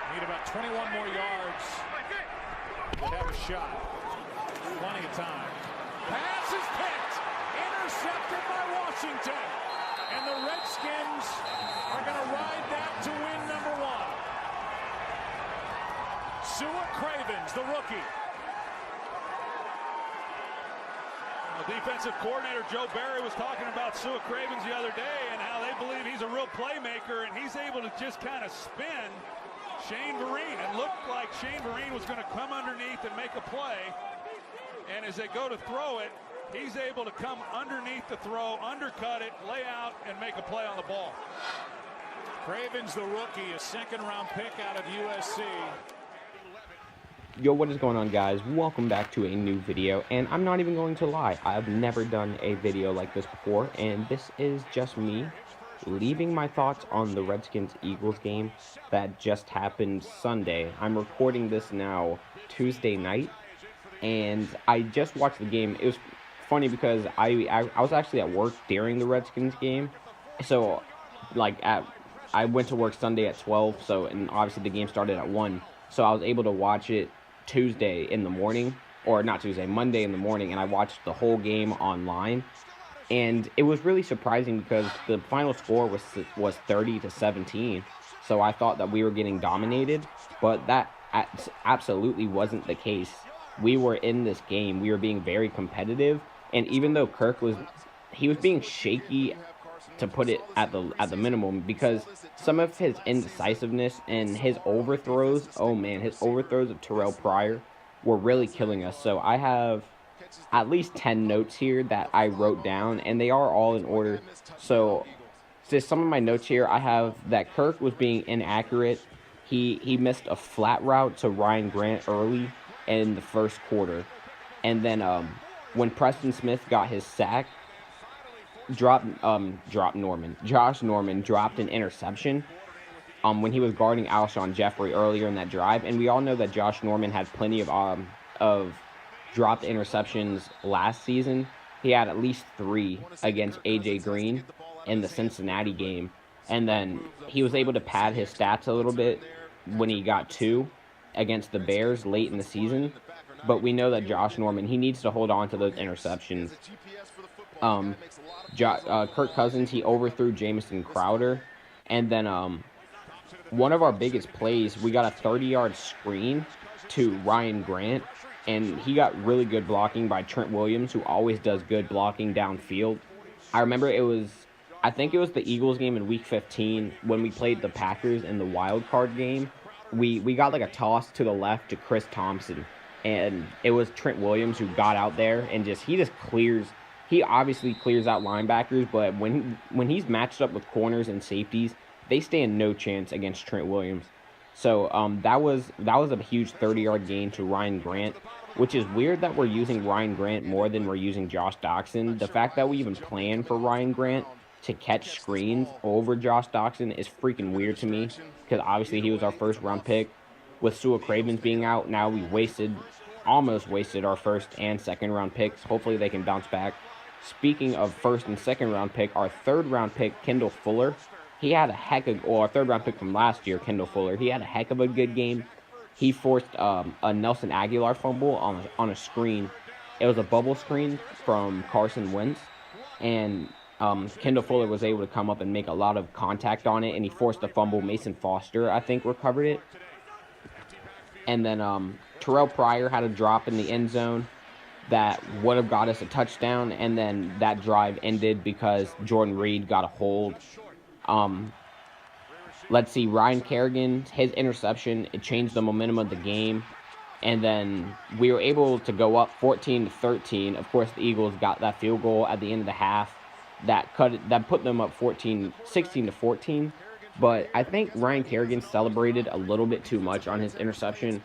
Need about 21 more yards to have a shot. Plenty of time. Pass is picked. Intercepted by Washington. And the Redskins are going to ride that to win number 1. Sua Cravens, the rookie. Defensive coordinator Joe Barry was talking about Sua Cravens the other day and how they believe he's a real playmaker, and he's able to just kind of spin Shane Vereen. It looked like Shane Vereen was going to come underneath and make a play, and as they go to throw it, he's able to come underneath the throw, undercut it, lay out, and make a play on the ball. Cravens, the rookie, a second-round pick out of USC. Yo, what is going on, guys? Welcome back to a new video, and I'm not even going to lie, I've never done a video like this before, and this is just me leaving my thoughts on the Redskins-Eagles game that just happened Sunday. I'm recording this now Tuesday night, and I just watched the game. It was funny because I was actually at work during the Redskins game, so I went to work Sunday at 12, so, and obviously the game started at 1, so I was able to watch it Tuesday in the morning, or not Tuesday, Monday in the morning, and I watched the whole game online, and it was really surprising because the final score was 30-17, so I thought that we were getting dominated, but that absolutely wasn't the case. We were in this game, we were being very competitive, and even though Kirk was being shaky, to put it at the minimum, because some of his indecisiveness and his overthrows, oh man, his overthrows of Terrell Pryor were really killing us. So I have at least 10 notes here that I wrote down, and they are all in order. So just some of my notes here, I have that Kirk was being inaccurate. He missed a flat route to Ryan Grant early in the first quarter, and then when Preston Smith got his sack, Josh Norman dropped an interception when he was guarding Alshon Jeffrey earlier in that drive, and we all know that Josh Norman had plenty of dropped interceptions last season. He had at least 3 against AJ Green in the Cincinnati game, and then he was able to pad his stats a little bit when he got 2 against the Bears late in the season. But we know that Josh Norman, he needs to hold on to those interceptions. Kirk Cousins, he overthrew Jamison Crowder, and then one of our biggest plays, we got a 30-yard screen to Ryan Grant, and he got really good blocking by Trent Williams, who always does good blocking downfield. I remember I think it was the Eagles game in Week 15 when we played the Packers in the wild card game. We got like a toss to the left to Chris Thompson, and it was Trent Williams who got out there and he obviously clears out linebackers, but when he's matched up with corners and safeties, they stand no chance against Trent Williams. So that was a huge 30-yard gain to Ryan Grant, which is weird that we're using Ryan Grant more than we're using Josh DOCSTON. The fact that we even planned for Ryan Grant to catch screens over Josh DOCSTON is freaking weird to me, because obviously he was our first-round pick. With Sua Cravens being out, now we almost wasted our first and second-round picks. Hopefully they can bounce back. Speaking of first and second round pick, our third round pick, Kendall Fuller, he had our third round pick from last year, Kendall Fuller, he had a heck of a good game. He forced a Nelson Aguilar fumble on a screen. It was a bubble screen from Carson Wentz, and Kendall Fuller was able to come up and make a lot of contact on it, and he forced a fumble. Mason Foster, I think, recovered it. And then Terrell Pryor had a drop in the end zone that would have got us a touchdown, and then that drive ended because Jordan Reed got a hold. Let's see, Ryan Kerrigan, his interception, it changed the momentum of the game, and then we were able to go up 14-13. Of course, the Eagles got that field goal at the end of the half that put them up 16-14, but I think Ryan Kerrigan celebrated a little bit too much on his interception.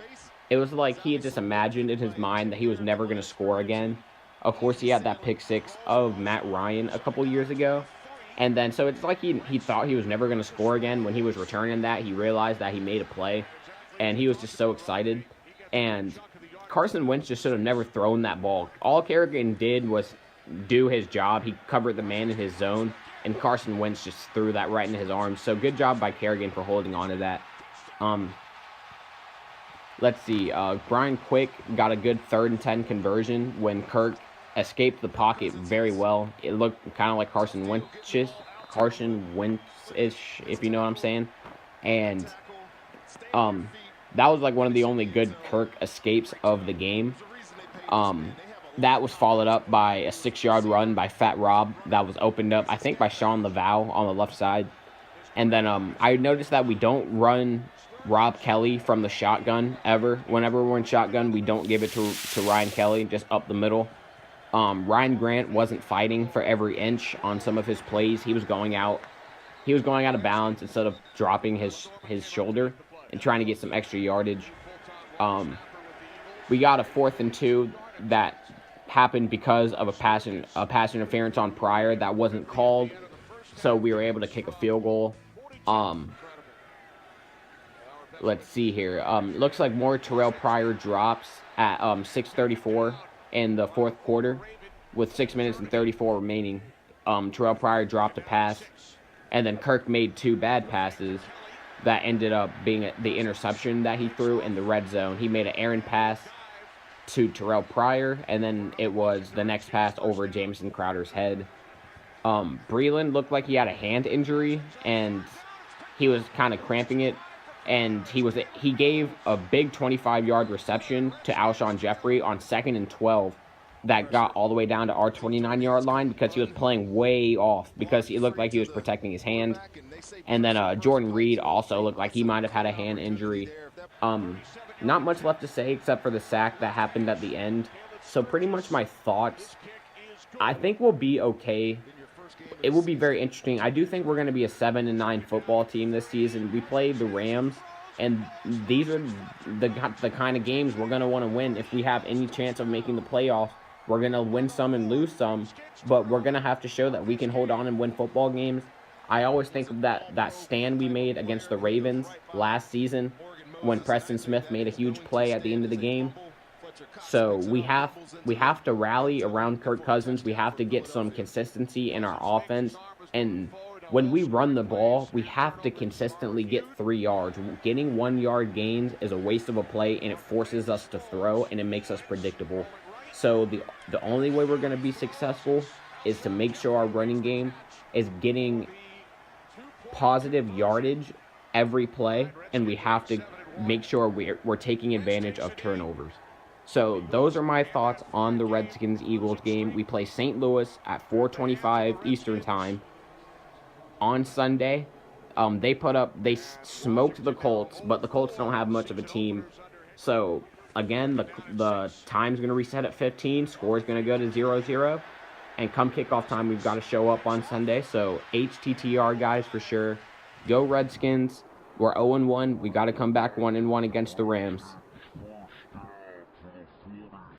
It was like he had just imagined in his mind that he was never going to score again. Of course, he had that pick 6 of Matt Ryan a couple years ago. And then, so it's like he thought he was never going to score again. When he was returning that, he realized that he made a play. And he was just so excited. And Carson Wentz just should have never thrown that ball. All Kerrigan did was do his job. He covered the man in his zone. And Carson Wentz just threw that right into his arms. So good job by Kerrigan for holding on to that. let's see. Brian Quick got a good 3rd and 10 conversion when Kirk escaped the pocket very well. It looked kind of like Carson Wentz-ish, if you know what I'm saying. And that was like one of the only good Kirk escapes of the game. That was followed up by a 6-yard run by Fat Rob that was opened up, I think, by Sean Laval on the left side. And then I noticed that we don't run Rob Kelly from the shotgun ever. Whenever we're in shotgun, we don't give it to Ryan Kelly, just up the middle. Ryan Grant wasn't fighting for every inch on some of his plays. He was going out of bounds instead of dropping his shoulder and trying to get some extra yardage. We got a 4th and 2 that happened because of a pass interference on Pryor that wasn't called, so we were able to kick a field goal. Let's see here. Looks like more Terrell Pryor drops at 6:34 in the 4th quarter with 6 minutes and 34 remaining. Terrell Pryor dropped a pass, and then Kirk made 2 bad passes that ended up being the interception that he threw in the red zone. He made an errant pass to Terrell Pryor, and then it was the next pass over Jamison Crowder's head. Breland looked like he had a hand injury, and he was kind of cramping it, and he gave a big 25-yard reception to Alshon Jeffrey on 2nd and 12 that got all the way down to our 29-yard line because he was playing way off because he looked like he was protecting his hand. And then Jordan Reed also looked like he might have had a hand injury. Not much left to say except for the sack that happened at the end. So pretty much my thoughts. I think we'll be okay. It will be very interesting. I do think we're going to be a 7-9 football team this season. We play the Rams, and these are the kind of games we're going to want to win. If we have any chance of making the playoffs, we're going to win some and lose some, but we're going to have to show that we can hold on and win football games. I always think of that stand we made against the Ravens last season when Preston Smith made a huge play at the end of the game. So we have to rally around Kirk Cousins. We have to get some consistency in our offense. And when we run the ball, we have to consistently get 3 yards. Getting 1-yard gains is a waste of a play, and it forces us to throw, and it makes us predictable. So the only way we're going to be successful is to make sure our running game is getting positive yardage every play, and we have to make sure we're taking advantage of turnovers. So those are my thoughts on the Redskins-Eagles game. We play St. Louis at 4:25 Eastern Time on Sunday. They smoked the Colts, but the Colts don't have much of a team. So again, the time's going to reset at 15. Score is going to go to 0-0. And come kickoff time, we've got to show up on Sunday. So HTTR, guys, for sure. Go Redskins. We're 0-1. We got to come back 1-1 against the Rams.